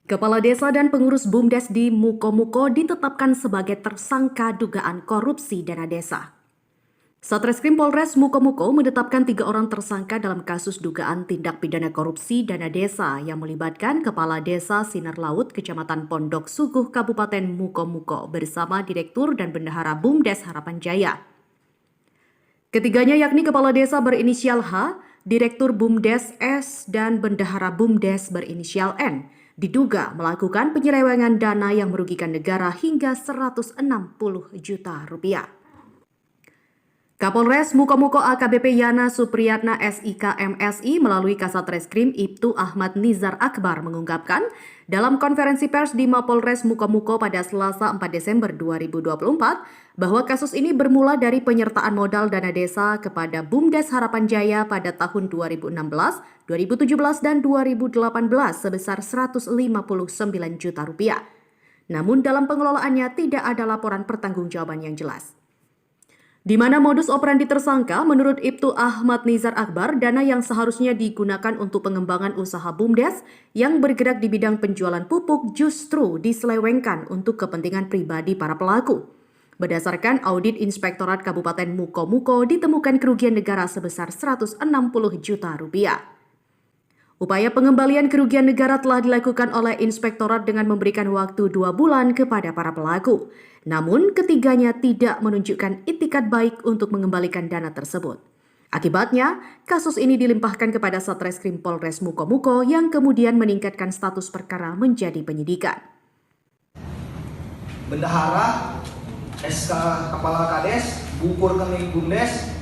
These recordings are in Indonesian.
Kepala Desa dan pengurus BUMDes di Mukomuko ditetapkan sebagai tersangka dugaan korupsi dana desa. Satreskrim Polres Mukomuko menetapkan 3 orang tersangka dalam kasus dugaan tindak pidana korupsi dana desa yang melibatkan Kepala Desa Sinar Laut, Kecamatan Pondok Suguh, Kabupaten Mukomuko bersama Direktur dan Bendahara BUMDes Harapan Jaya. Ketiganya yakni Kepala Desa berinisial H, Direktur BUMDes S, dan Bendahara BUMDes berinisial N, diduga melakukan penyelewengan dana yang merugikan negara hingga 160 juta rupiah. Kapolres Mukomuko AKBP Yana Supriyatna SIK MSI melalui Kasat Reskrim Ibtu Ahmad Nizar Akbar mengungkapkan dalam konferensi pers di Mapolres Mukomuko pada Selasa 4 Desember 2024 bahwa kasus ini bermula dari penyertaan modal dana desa kepada BUMDes Harapan Jaya pada tahun 2016, 2017, dan 2018 sebesar 159 juta rupiah. Namun dalam pengelolaannya tidak ada laporan pertanggungjawaban yang jelas. Di mana modus operandi tersangka, menurut Ibtu Ahmad Nizar Akbar, dana yang seharusnya digunakan untuk pengembangan usaha BUMDes yang bergerak di bidang penjualan pupuk justru diselewengkan untuk kepentingan pribadi para pelaku. Berdasarkan audit Inspektorat Kabupaten Mukomuko, ditemukan kerugian negara sebesar 160 juta rupiah. Upaya pengembalian kerugian negara telah dilakukan oleh Inspektorat dengan memberikan waktu 2 bulan kepada para pelaku. Namun, ketiganya tidak menunjukkan itikat baik untuk mengembalikan dana tersebut. Akibatnya, kasus ini dilimpahkan kepada Satreskrim Polres Mukomuko yang kemudian meningkatkan status perkara menjadi penyidikan. Bendahara, SK Kepala Kades, buku rekening BUMDes,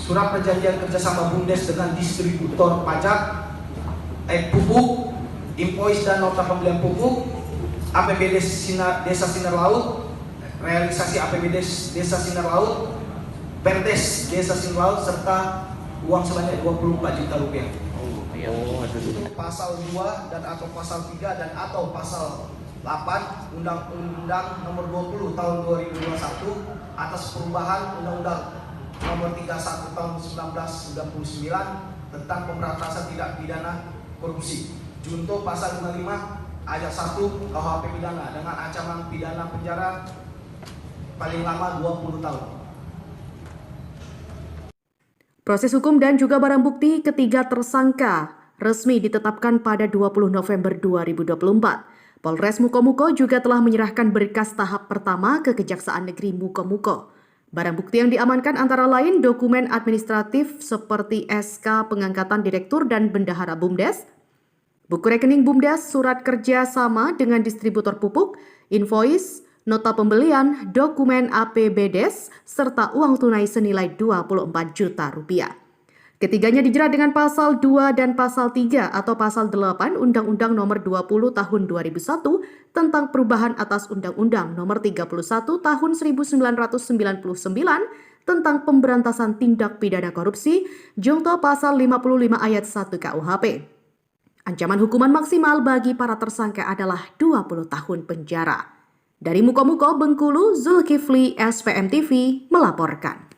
surat perjanjian kerjasama BUMDes dengan distributor pajak, pupuk, invoice dan nota pembelian pupuk, APBD Desa Sinar Laut, realisasi APBD Desa Sinar Laut, Perdes Desa Sinar Laut, serta uang sebanyak 24 juta rupiah. Pasal 2 dan atau pasal 3 dan atau pasal 8 Undang-Undang Nomor 20 Tahun 2021 atas perubahan Undang-Undang Nomor 31 Tahun 1999 tentang pemberantasan tindak pidana korupsi. Junto pasal 55 ayat 1 KUHP pidana dengan ancaman pidana penjara paling lama 20 tahun. Proses hukum dan juga barang bukti ketiga tersangka resmi ditetapkan pada 20 November 2024. Polres Mukomuko juga telah menyerahkan berkas tahap pertama ke Kejaksaan Negeri Mukomuko. Barang bukti yang diamankan antara lain dokumen administratif seperti SK pengangkatan Direktur dan Bendahara BUMDes, buku rekening BUMDes, surat kerja sama dengan distributor pupuk, invoice, nota pembelian, dokumen APBDes, serta uang tunai senilai 24 juta rupiah. Ketiganya dijerat dengan pasal 2 dan pasal 3 atau pasal 8 Undang-Undang Nomor 20 Tahun 2001 tentang perubahan atas Undang-Undang Nomor 31 Tahun 1999 tentang pemberantasan tindak pidana korupsi, junto pasal 55 ayat 1 KUHP. Ancaman hukuman maksimal bagi para tersangka adalah 20 tahun penjara. Dari Mukomuko, Bengkulu, Zulkifli, SPM TV melaporkan.